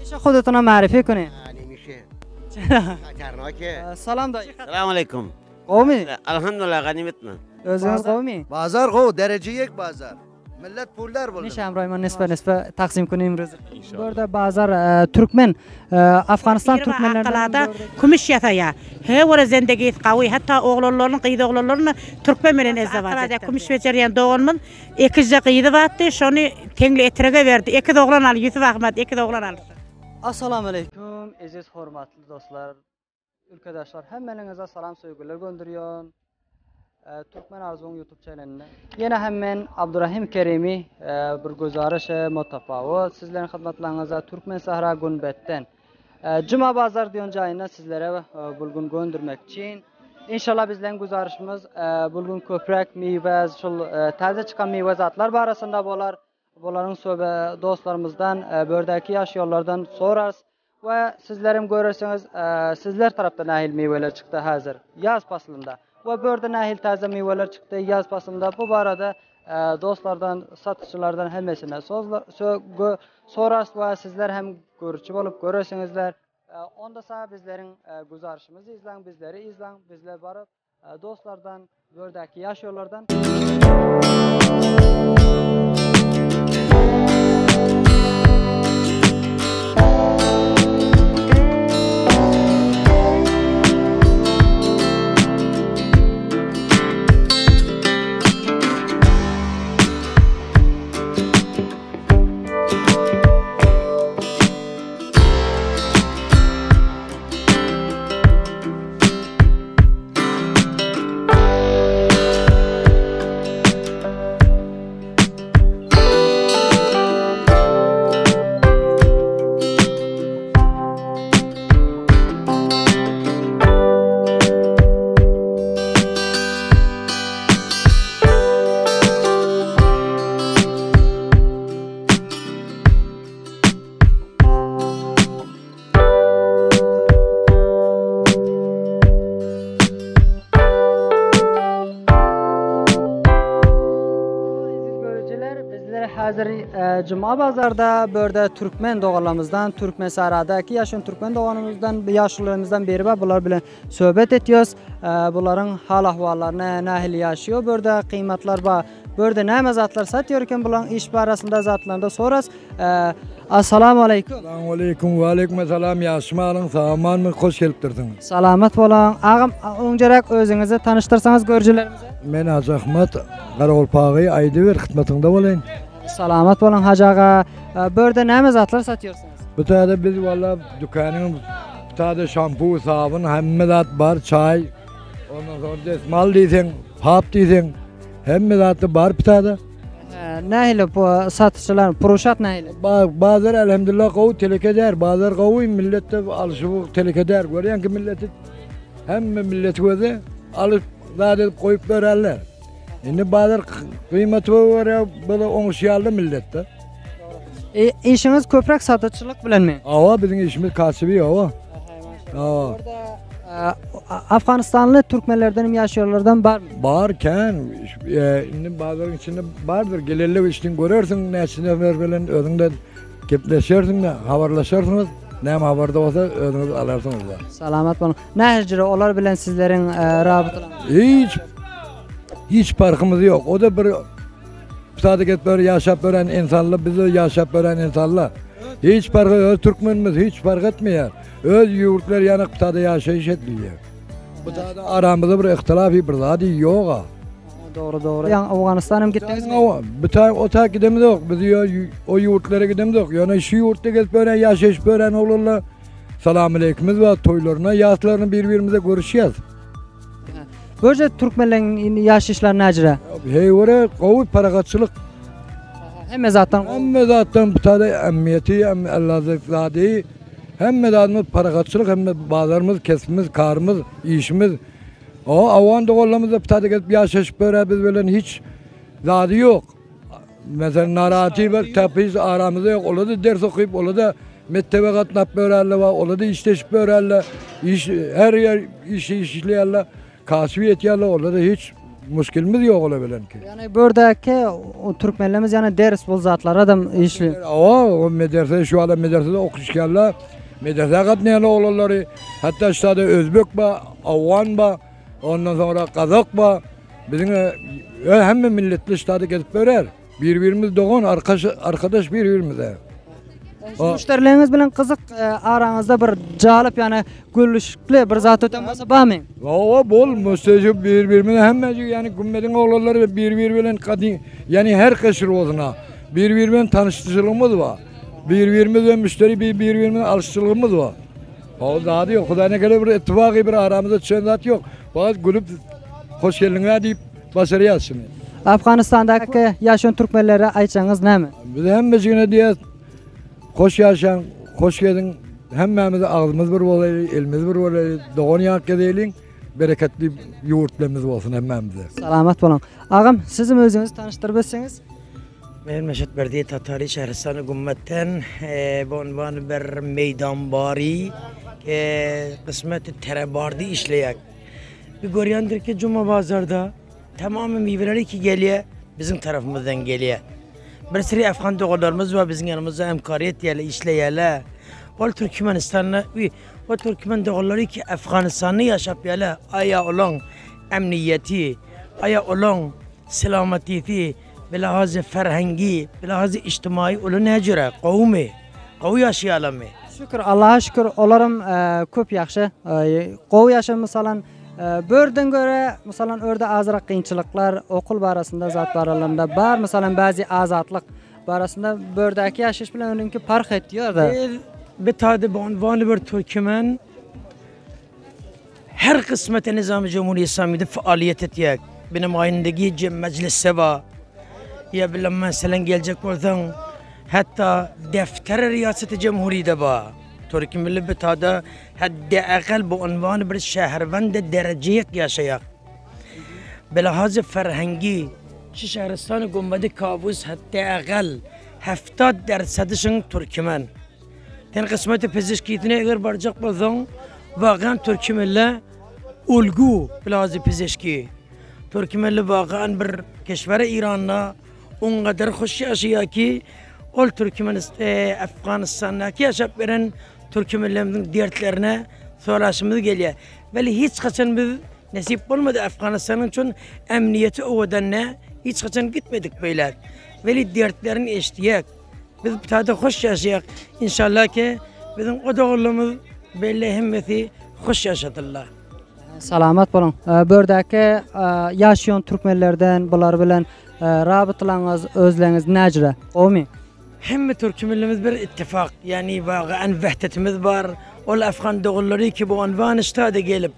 میشه خودتون رو معرفی کنید؟ نمیشه چرا؟ خطرناکه. سلام دایی. السلام علیکم. قومی؟ الحمدلله غنیمتنا. özünüz قومی؟ بازار خو درجه یک بازار ملت پولدار بود. میشه همراه ما نسبه تقسیم کنیم امروز. burada بازار ترکمن Afganistan Türkmenlerden kumiş yataya. He vora zendegiyet qawi hatta oğlanların qıydı oğlanların Türkmen bilen ezdevaç etdi. Kumiş beceriyen doğulmun ikizde qıydı vatdı. Şonu tengli etrege verdi. İki de oğlan al Yusuf Ahmet iki de oğlan al. Assalamu alaikum aziz hurmatli dostlar, ülkedaşlar, hemmeninize selam sevgiler gönderiyorum. Türkmen Arzum YouTube kanalına. Yine hemen Abdurrahim Kerimi bir guzarış mutafavut sizlerin hizmetlerinize Türkmen Sahra Günbet'ten Cuma Bazar diyon cayına sizlere bulgun göndermek için İnşallah bizlerin guzarışımız bulgun köprek, meyve, taze çıkan meyve zatlar barasında bolar. Bunların söhbə dostlarımızdan, bördəki yaş yollardan sorarız ve sizlerim görürseniz sizler taraftan nahil meyveler çıktı hazır yaz faslında ve bördə nahil taze meyveler çıktı yaz faslında. Bu barada dostlardan, satışçılardan hemmesine sorarız ve sizler hem görücü olup görürsenizler. Onda sağ bizlerin guzarışımızı izlen, bizleri izlen, bizler barıp dostlardan, bördəki yaş yollardan hazır Cuma Bazarda böyle Türkmen doğalarımızdan, Türkmen Sahra'daki yaşayan Türkmen doğanımızdan, yaşlılarımızdan biri var. Bunlar bile sohbet ediyoruz. Bunların hal ahvallarına nahil yaşıyor. Burada kıymetler var. Burada ne mezatlar satıyorken bunların iş barasında zatlarında sorarız. Assalamu alaikum. Assalamu alaikum ve aleyküm selam. Yaşmalın sağman mı? Hoş geldiniz. Selamet olun. Ağam öncelik özünüzü tanıştırsanız görücülerimize. Ben Hacı Ahmet Karaolpağı Aydıver hizmetinde olayım. Selamet olun Hacı Ağa. Burada ne mezatlar satıyorsunuz? Bu tane biz valla dükkanın bir tane şampu, sabun, hemmezat var, çay. Ondan sonra desmal diysen, pap diysen, hemmezat var bir tane. Nehli bu satışçılar, puruşat nehli? Bazılar elhamdülillah kavu telek eder, bazılar kavu millette alışı bu telek eder. Görüyen ki milleti, hem milleti gözü alıp zaten koyup verirler. Şimdi bazılar kıymeti var ya böyle onuşyallı millette. İşiniz köprek satışçılık bilen mi? Ava bizim işimiz kasibi ava. Orada Afganistanlı Türkmenlerden mi yaşıyorlardan var mı? Varken şimdi bazıların içinde vardır. Gelirli işin görürsün ne içinde bilen özünde kepleşiyorsun da haberleşiyorsunuz. Ne haberda olsa özünüz alarsınız da. Selamet olun. Ne hicri olar bilen sizlerin rabıtalarınız? Hiç farkımız yok. O da bir sadık böyle yaşap öğren insanlar, bizi yaşap öğren insanlar. Hiç farkı, öz Türkmenimiz hiç fark etmiyor. Öz yurtlar yanık tadı yaşayış ediliyor. Bu tadı aramızda bir ihtilaf bir zaten yok. Doğru. Yani Afganistan'a mı gittiniz mi? Bir tane o ta gidemiz yok. Biz o yurtlara gidemiz yok. Yani şu yurtta gelip böyle yaşayış böyle olurlar. Selamünaleykümüz var toylarına, yaşlarını birbirimize görüşüyoruz. Böyle Türkmenlerin yaşayışları necre? Hey oraya kavu parakatçılık. Hem zaten bir tane emniyeti, hem ellazıkladı. Hem zaten parakatçılık, hem bazılarımız, kesimiz, karımız, işimiz. O avan doğalımızda bir tane gelip yaşayış böyle biz böyle hiç zaten yok. Mesela narati var, tapiz aramızda yok. Ola da ders okuyup, ola da mektebe katnap böyle var, ola da işleş böyle, her yer işleyerler. Kasviyet yerler orada da hiç müşkilimiz yok ola bilen ki. Yani buradaki o Türkmenlerimiz yani ders bol zatlar adam işli. O medrese şu anda medresede okuşkarlar, medrese katnayan oğulları, hatta işte Özbek ba, Afgan ba, ondan sonra Kazak ba, bizim hem milletli işte gezip börer. Birbirimiz doğan arkadaş birbirimize. Müşterileriniz bilen kızık aranızda bir calıp yani gülüşlü bir zat ötemese bağmayın. O bol müstecip birbirine hemmeci yani gümmedin oğulları birbiriyle kadın yani her kaşır oluna birbiriyle tanıştırıcılığımız var. Birbirimizle müşteri birbirine alıştırıcılığımız var. O daha diyor Kuday'a göre bir ittifakı bir aramızda düşen zat yok. Fakat gülüp hoş geldin deyip başarı yazsın. Afganistan'daki yaşayan Türkmenlere aytsanız ne mi? Biz hemmecine diye hoş yaşan, hoş geldin. Hemmemiz ağzımız bir olayı, elimiz bir olayı, doğan yankı edelim. Bereketli yoğurtlarımız olsun hemmemize. Salamat olun. Ağam sizin özünüzü tanıştırıp etseniz. Ben Meşet Berdiye Tatari Şehristanı Gümmetten bu unvanı bir meydanbari kısmeti terebardi işleyek. Bir görüyandır ki Cuma Bazar'da tamamen meyveleri ki geliyor bizim tarafımızdan geliyor. Bir sürü Afgan doğularımız var bizim yanımızda emkariyet yerle işleyeler. O Türkmenistan'la o Türkmen doğuları ki Afganistan'ı yaşap yerler. Aya olan emniyeti, aya olan selametiyeti, bilahazı ferhengi, bilahazı içtimai olan ne göre kavmi, kavu yaşayalım mı? Şükür Allah'a şükür olarım köp yaxşı. Qow yaşam misalan börden göre misalan örde azırak kıyınçılıklar okul barasında zat baralarında bar misalan bazı azatlık barasında bördeki yaşış bilen önünki fark ediyor da. Bir tadı bu unvanı bir Türkmen her kısmete Nizam-ı Cumhuriyet İslami'de faaliyet edecek. Benim ayındaki meclise var. Ya bilmem mesela gelecek olsan hatta defter riyaseti cumhuriyede var. Türkiye milli bir tadı hatta akal bu unvanı bir şehirvende dereceyek yaşayak. Bilahazı ferhengi şu şehristanı gümbedi kabus hatta akal 70% Türkmen. Ten kısmeti pizişkiyetine eğer baracak olsan vagan Türkiye milli ulgu bilahazı pizişki. Türkiye milli vagan bir keşvere İran'la on kadar hoş yaşıyor ki ol Türkmenistan, Afganistan'daki yaşap veren Türkiye milletinin dertlerine soraşımız geliyor. Veli hiç kaçan biz nasip olmadı Afganistan'ın için emniyeti o ne hiç kaçan gitmedik beyler. Veli dertlerini eşleyek. Biz bir tadı hoş yaşayak. İnşallah ki bizim o doğruluğumuz belli himmeti hoş yaşatırlar. Salamat olun. Bördeki yaşayan Türkmenlerden bular bilen rabıtlarınız, özleriniz necre? Qawmi? Hem Türkiye millimiz bir ittifak. Yani vagan vehdetimiz var. O Afgan doğulları ki bu unvan istada gelip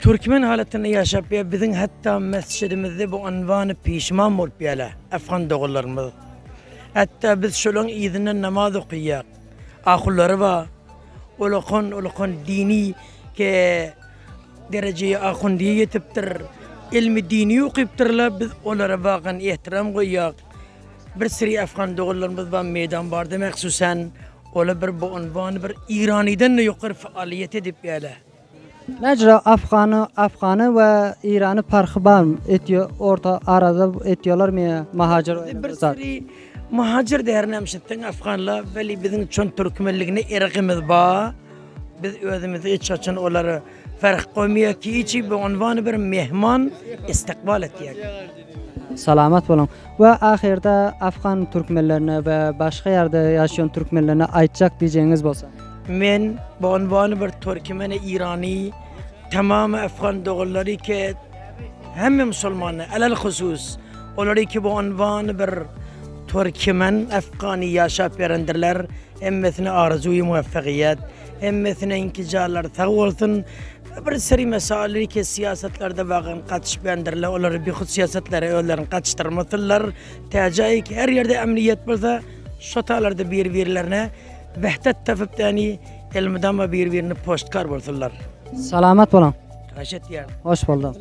Türkmen haletini yaşap ya bizim hatta mescidimizde bu unvanı pişman olup yala Afgan doğullarımız. Hatta biz şolun idinin namaz okuyak. Akulları var. Olukon dini ki dereceye akun diye yetiptir. İlmi dini okuyuptırlar. Biz onlara vagan ihtiram koyak. Bir sürü Afgan doğullarımız var meydan barda meksusen. Ola bir bu unvanı bir İrani'den de yukarı faaliyet edip yala. Necre Afganı ve İran'ı farkı var mı? Etiyor, orta arada etiyorlar mı mahacir? Bir sürü mahacir değerlemşetten Afganlar veli bizim çon Türkmenliğine irgimiz var. Biz özümüzü iç açın onları fark koymuyor ki içi bu unvanı bir mehman istikbal etiyek. Salamat olun. Ve ahirde Afgan Türkmenlerine ve başka yerde yaşayan Türkmenlerine aytacak diyeceğiniz olsa. Men bu unvanı bir Türkmen İrani tamamı Afgan doğulları ki hem Müslümanlar alel husus onları ki bu unvanı bir Türkmen Afgani yaşap verendirler emmesine arzuyu muvaffakiyet emmesine inkicarlar tağolsun bir seri meseleleri ki siyasetlerde vagan kaçış beğendirler onları bir xud siyasetlere onların kaçtırmasınlar tecayı ki her yerde emniyet varsa şotalarda birbirlerine vehdet tefip yani elmidama birbirini postkar bulsunlar. Salamat olun. Taşet yer. Hoş buldum.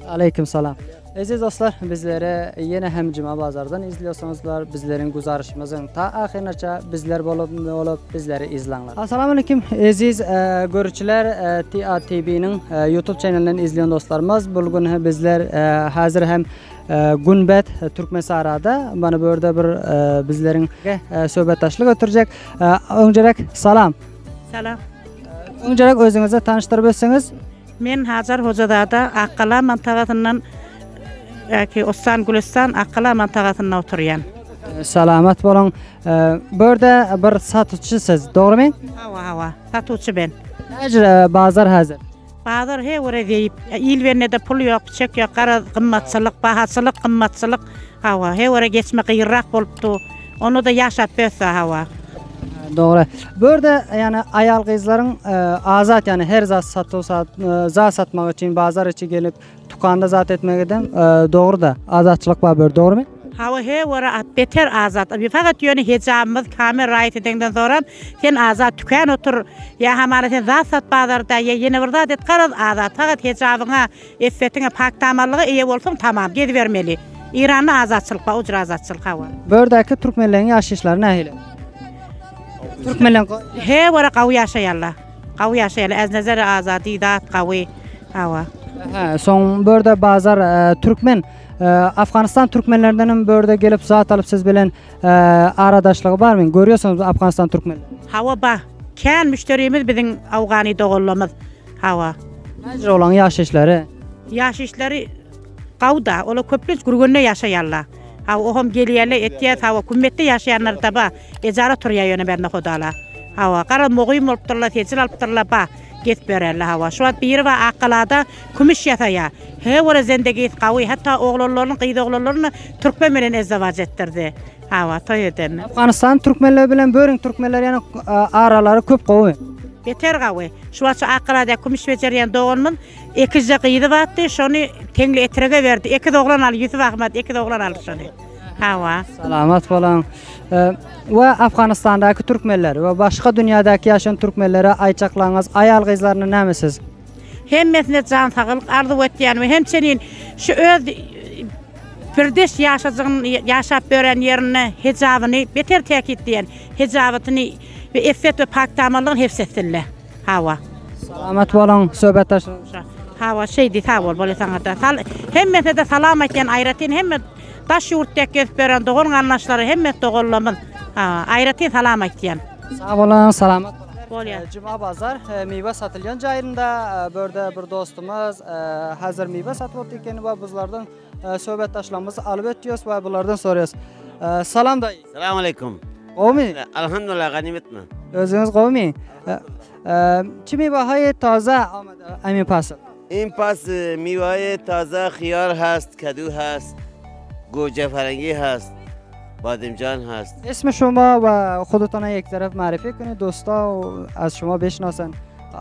Aleyküm selam. Aziz dostlar, bizleri yine hem Cuma Bazar'dan izliyorsunuzlar. Bizlerin güzarışımızın ta ahirinacha bizler olup bizleri izlanglar. Assalamu alaykum aziz görücüler, TA TV'nin YouTube kanalından izleyen dostlarımız. Bugün bizler hazır hem Günbet Türkmensarada bana burada bir bizlerin söhbetdaşlık ötürecek. Öncelik salam. Salam. Öncelik özünüzü tanıştırıp ötseniz. Men Hazar Hocadağ'da Akkala mantağatından Ostan Gülistan Akkala mantağatında oturuyan. Salamat bolun. Burada bir satıcısınız, doğru mu? Hava. Satuvçu ben. Necir bazar hazır? Bazar he oraya deyip, il verine de pul yok, çek yok, qara qımmatçılık, bahaçılık, qımmatçılık. Hava. He oraya geçme qıyırrak boluptu. Onu da yaşat böse hava. Doğru. Burada yani ayal kızların azat yani her zat satmak için bazar içi gelip tukanda zat etmek eden doğru da azatçılık var böyle, doğru mu? Hava he oraya beter azat. Fakat yönü hecabımız kamer rayet edenden sonra sen azat tüken otur. Ya hamara sen zat sat bazarda ya yine burada det qaraz azat. Fakat hecabına, effetine pak tamarlığı iyi olsun tamam gedivermeli. İran'da azatçılık var, ucur azatçılık hava. Buradaki Türkmenlerin yaşayışları ne hile? Türkmenler he oraya qavi yaşayarlar. Qavi yaşayarlar. Az nazarı azadi dat qavi hava. Son burada bazar Türkmen Afganistan Türkmenlerinden burada gelip zat alıp siz bilen aradaşlığı var mı? Görüyorsunuz Afganistan Türkmenleri. Hava ba. Kan müşterimiz bizim Afgani doğullamız. Hava. Necir olan yaşayışları? Yaşayışları qavda. Ola köplüç gurgunne yaşayarlar. Hava ohum geliyerler etiyat hava kümmette yaşayanlar da ba. Ejara turya yöne bende hodala. Hava. Qara moğuyum olupturlar, tecil alıpturlar ba. Get bererler hava. Şu an bir va Akkalada kumuş yataya. He oraya zendegi qavi. Hatta oğlanların, qıydı oğlanlarını Türkmen bilen ezdevac ettirdi. Hava toy eden. Afganistan Türkmenleri bilen bören Türkmenler yani araları köp qavi. Beter qavi. Şu an Akkalada kumuş beceriyen doğanmın 2 qıydı battı. Şonu tengli etrege verdi. 2 oğlan al, Yusuf Ahmet 2 oğlan al şonu. Hava. Salamat falan. Ve Afganistan'daki Türkmenler ve başka dünyadaki yaşayan Türkmenlere ayçaklarınız, ayal kızlarını ne misiniz? Hem mesnet can sağlık arzu ettiyen ve hem senin şu öz birdeş yaşap gören yerini, hecabını beter tekit diyen hecabını ve effet ve pak damarlığın hefsetsinler. Hava. Salamat olan söhbetdaşlar. Hava şeydi tavol böyle sana da. Hem mesnet salamat diyen ayratin hem taş yurttek gezip gören doğun anlaşları hem mesnet doğullamın. Ayratin salamat diyen. Sağ olun, salamat. Bolya. Cuma Bazar meyve satılyan cayında burada bir dostumuz hazır meyve satıp ekan ve bizlerden söhbetdaşlarımızı alıp ötüyoruz ve bunlardan soruyoruz. Salam dayı. Selamun aleyküm. Qovmi? Elhamdülillah ganimet mi? Özünüz qovmi? Çi meyve taze amada emin pasıl? این پس میوه تازه خیار هست، کدو هست، گوجه فرنگی هست، بادمجان هست. اسم شما و خودتان یک طرف معرفی کنید دوستا از شما بشناسن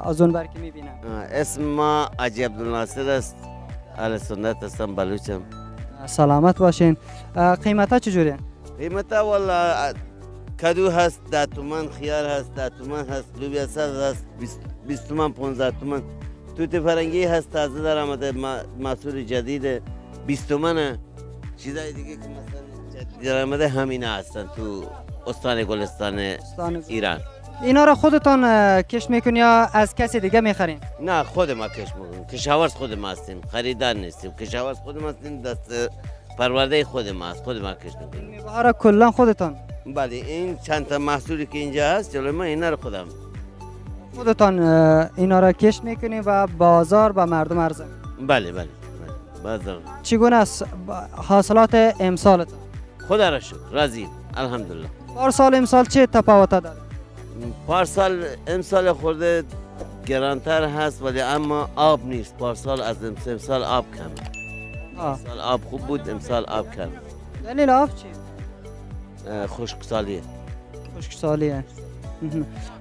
از اون برکی میبینن. اسم ما عجی عبدالناصر است. اهل سنت هستم، بلوچم. سلامت باشین. قیمتا چجوریه؟ قیمتا والله کدو هست 10 تومن، خیار هست 10 تومن هست، لوبیا سبز هست 20 تومن 15 تومن. توت فرنگی هست تازه در آمده، محصول جدید 20 تومنه. چیزای دیگه که مثلا جدید در آمده همینه هستن تو استان گلستان ایران. اینا را خودتان کش میکنی یا از کسی دیگه میخرین؟ نه خود ما کش میکنیم، کشاورز خود ما هستیم، خریدار نیستیم، کشاورز خود ما هستیم، دست پرورده خود ما است، خود ما کش میکنیم. میوه را کلا خودتان؟ بله این چند تا محصولی که اینجا هست جلوی ما اینا رو خودتان اینا را کش میکنی و بازار به مردم عرضه؟ بله بازار. چگونه است حاصلات امسالتان؟ خدا را شکر راضیم الحمدلله. پارسال امسال چه تفاوت داره؟ پارسال امسال خورده گرانتر هست ولی اما آب نیست. پارسال از امسال آب کم. امسال آب خوب بود، امسال آب کم. دلیل آب چی؟ خشکسالیه. خشکسالیه.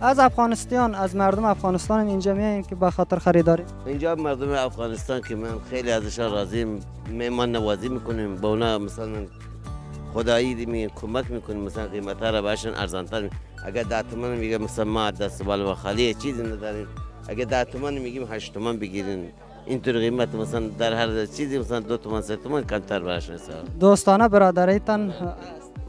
از افغانستان، از مردم افغانستان اینجا میایین که به خاطر خریداری؟ اینجا مردم افغانستان که من خیلی ازشان راضیم، مهمان نوازی میکنیم، با اونا مثلا خدایی کمک میکنیم، مثلا قیمتا را بهشون ارزانتر. اگر 10 تومن میگه مثلا ما دست بال و خالی چیزی نداریم، اگر 10 تومن میگیم 8 تومن بگیرین، اینطور قیمت مثلا در هر چیزی مثلا 2 تومن 3 تومن کمتر براش نیست. دوستانه برادریتان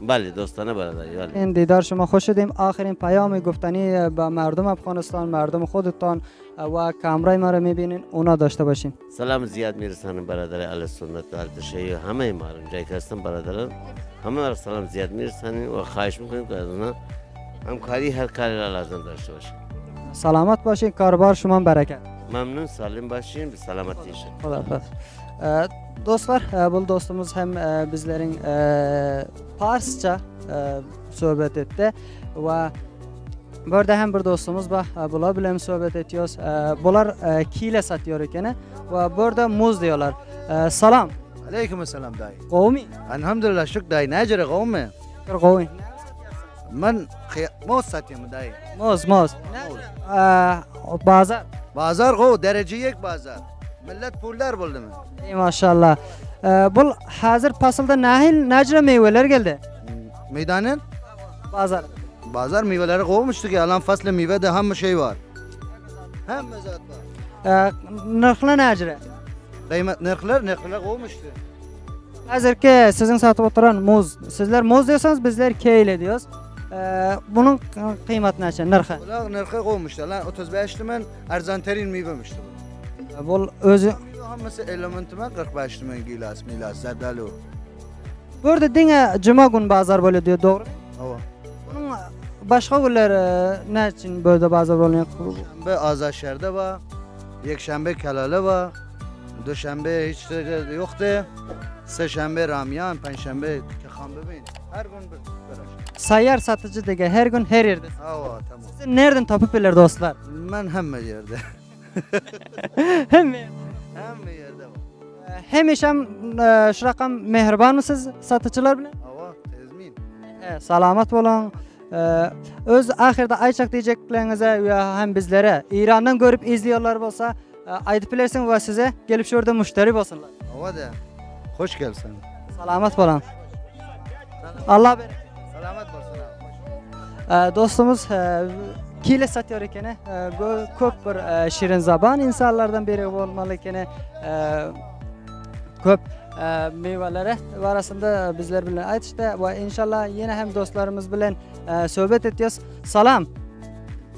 بله دوستانه برادری. بله. این دیدار شما خوش شدیم. آخرین پیام گفتنی به مردم افغانستان، مردم خودتان و کامرای ما رو میبینین اونا داشته باشین. سلام زیاد میرسانم برادر اهل سنت و اهل تشیع همه ما رو جایی که هستن برادران همه رو سلام زیاد میرسانیم و خواهش میکنیم که از اونا همکاری هر کاری را لازم داشته باشیم. سلامت باشین، کاربار شما برکت. ممنون، سالم باشین، به سلامتی شد. Xudafəz. Dostlar, bu dostumuz həm bizlərin Farsça söhbət etdi və burada həm bir dostumuz var, bunlar biləm söhbət ediyoruz. Bunlar kile satıyor ikene ve burada muz diyorlar. Salam. Aleyküm selam dayı. Qovmi. Elhamdülillah şük dayı. Necere kavmi? Qovmi. Ben moz satıyorum dayı. Muz. Bazar. Bazar kov derece yek bazar. Millet puller buldu mu? Maşallah. Bu hazır pasılda necre meyveler geldi. Meydanın? Bazar. Bazar meyveleri kovmuştu ki alan faslı meyvede hem şey var. Hem mezat var. Nırxlı necre. Kıymet nırklar kovmuştu. Hazır ki sizin satıp oturan muz. Sizler muz diyorsanız bizler keyle diyoruz. Bunun kıymetini açın, nırxı. Ulan nırkı kovmuştu. Lan 35 tümen erzanterin meyvemişti bu. Bu özü. Hamısı elementime 45 tümen gilas milas zerdalo. Burada dine cuma gün bazar böyle diyor, doğru. Hava. Bunun başka günler ne için böyle bazar oluyor? Şembe Azadşehir'de var. Yekşembe Kelale var. Duşembe hiç yoktu. Seşembe Ramyan, Penşembe Kehan bebeğin. Her gün bir. Seyyar satıcı dige her gün her yerde. Hava tamam. Siz nereden tapıp bilir dostlar? Ben hem yerde. Hem Hem yerde var. Hemişem şu rakam mehriban mısınız satıcılar bile? Hava tezmin. Selamet olun. Öz ahirde ayçak diyeceklerinize ya hem bizlere İran'dan görüp izliyorlar olsa aydıp bilersin ve size gelip şurada müşteri olsunlar. Hava da. Hoş gelsin. Selamet olun. Allah bereket. Selamet olsun. Dostumuz kile satıyor ikene köp bir şirin zaban insanlardan biri olmalı ikene köp meyvelere arasında bizler bilen aytıştı ve inşallah yine hem dostlarımız bilen sohbet ediyoruz. Salam.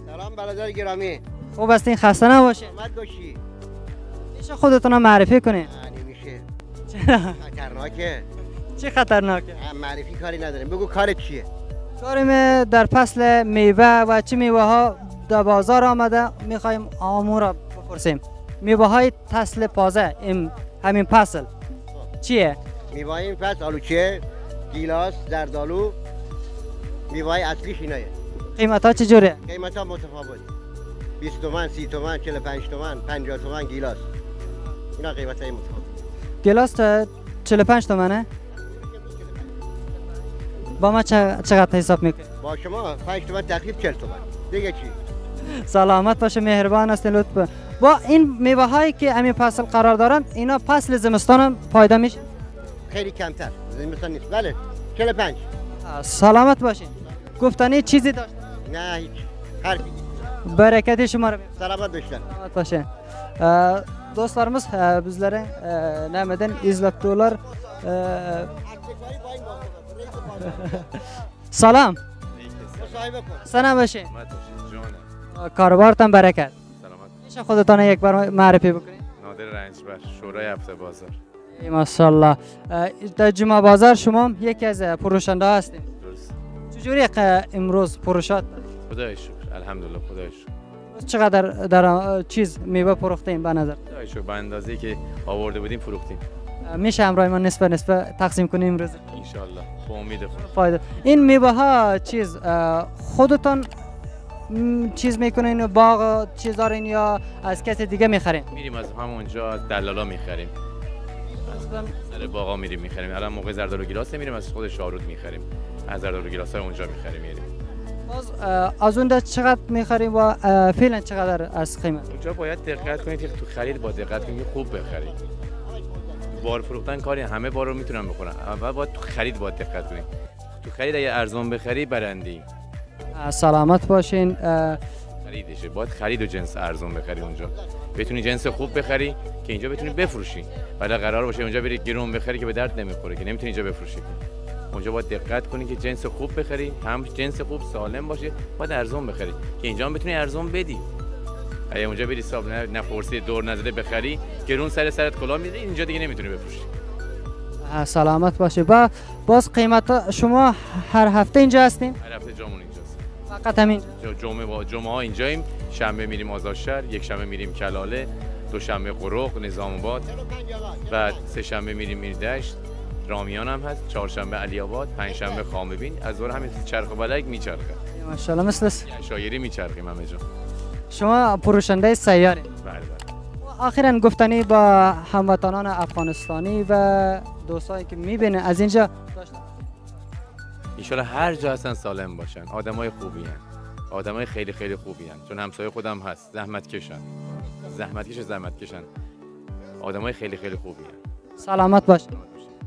سلام برادر گرامی. خوب هستین؟ خسته نباشین. سلامت باشی. میشه خودتون رو معرفی کنین؟ نمیشه. چرا؟ خطرناکه. چی خطرناکه؟ معرفی کاری نداریم. بگو کارت چیه؟ کاریم در فصل میوه و چه میوه ها در بازار آمده میخوایم آمون را بپرسیم. میوه های فصل پازه همین فصل چیه؟ میوه این فصل آلوچه، گیلاس، زردالو. میوه اصلیش اینایه. قیمت ها چجوره؟ قیمت ها متفاوت. 20 تومن، 30 تومن، 45 تومن، 50 تومن گیلاس. اینا قیمت های متفاوت. گلاس 45 تومنه؟ با ما چقدر حساب میکنی؟ با شما 5 تومن تخفیف 40 تومن. دیگه چی؟ سلامت باشه، مهربان هستین لطفا. با این میوه هایی که همین فصل قرار دارند اینا فصل زمستان هم پایدار میشه؟ خیلی کمتر. زمستان نیست. بله. 45. سلامت باشین. گفتنی چیزی داشت؟ نه هیچ. حرفی. Bereketi şımarım. Selamet başlar. Selamet başı. Dostlarımız bizlere nemeden izlettiler. Salam. Sana başı. Karobartan bereket. میشه خودتان یک بار معرفی بکنید؟ نادر رنجبر شورای هفته بازار. ماشاءالله. در جمعه بازار شما یکی از فروشنده هستید. درست. چجوری امروز فروشات؟ خدای شکر. الحمدلله خدای شکر. چقدر در چیز میوه فروختین به نظر؟ خدای شکر به اندازه‌ای که آورده بودیم فروختیم. میشه همراه ما نسبه تقسیم کنیم امروز؟ ان شاء الله. با امید خدا. فایده. این میوه ها چیز خودتان چیز میکنین باغ چیز دارین یا از کسی دیگه میخرین؟ میریم از همونجا از دلالا میخریم. از سر باغا میریم میخریم. الان موقع زردالو گیلاس میریم از خود شاهرود میخریم. از زردالو گیلاس اونجا میخریم میریم. باز از اونجا چقدر میخریم و فعلا چقدر از قیمت؟ اونجا باید دقت کنید که تو خرید با دقت کنید خوب بخرید. بار فروختن کاری همه بار رو میتونن بکنن. اول باید تو خرید باید دقت کنید. تو خرید اگه ارزان بخری برندی. سلامت باشین. خریدشه، باید خرید و جنس ارزون بخری اونجا، بتونی جنس خوب بخری که اینجا بتونی بفروشی. ولی قرار باشه اونجا بری گرون بخری که به درد نمیخوره، که نمیتونی اینجا بفروشی. اونجا باید دقت کنی که جنس خوب بخری، هم جنس خوب سالم باشه، باید ارزون بخری که اینجا هم بتونی ارزون بدی. اگه اونجا بری حساب نپرسی دور نزده بخری، گرون سرت کلا میده، اینجا دیگه نمیتونی بفروشی. سلامت باشه. باز قیمت شما هر هفته اینجا هستین؟ هر هفته جامون اینجاست. فقط همین جمعه ها اینجاییم، شنبه میریم آزادشهر، یک شنبه میریم کلاله، دوشنبه قرق نظام آباد، بعد سه شنبه میریم میردشت، رامیان هم هست، چهارشنبه علی آباد، پنجشنبه خامبین، از ظهر همین چرخ و بلک میچرخه. ماشاءالله مثل شایری میچرخیم همه جا. شما فروشنده سیاری؟ بله. آخرا گفتنی با هموطنان افغانستانی و دوستانی که میبینه از اینجا داشتن ان هر جا هستن سالم باشن، آدمای خوبی هن، آدمای خیلی خیلی خوبی هن، چون همسایه خودم هست، زحمت کشن، آدمای خیلی خیلی خوبی هن. Salamat baş.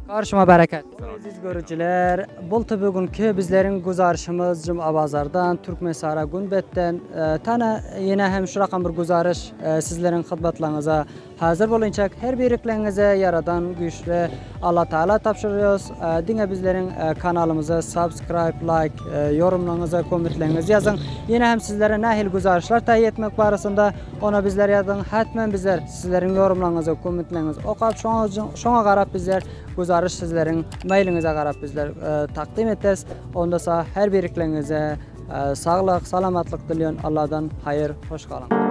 Karşıma bereket. Aziz görücüler, bultu bugün ki bizlerin güzarışımız Cuma Bazar'dan, Türkmensara Günbet'ten tane yine hem şu rakam bir güzarış sizlerin hizmetlerinize hazır bulunacak. Her birliklerinize yaradan güçlü Allah Teala tapşırıyoruz. Dine bizlerin kanalımıza subscribe, like, yorumlarınızı, komentlerinizi yazın. Yine hem sizlere nahil güzarışlar tayyi etmek barısında ona bizler yazın. Hatmen bizler sizlerin yorumlarınızı, komentlerinizi okuyup şuna qarab bizler güzarış sizlerin mailinize qarab bizler takdim ederiz. Onda her birliklerinize sağlık, salamatlık diliyorum. Allah'dan hayır, hoş kalın.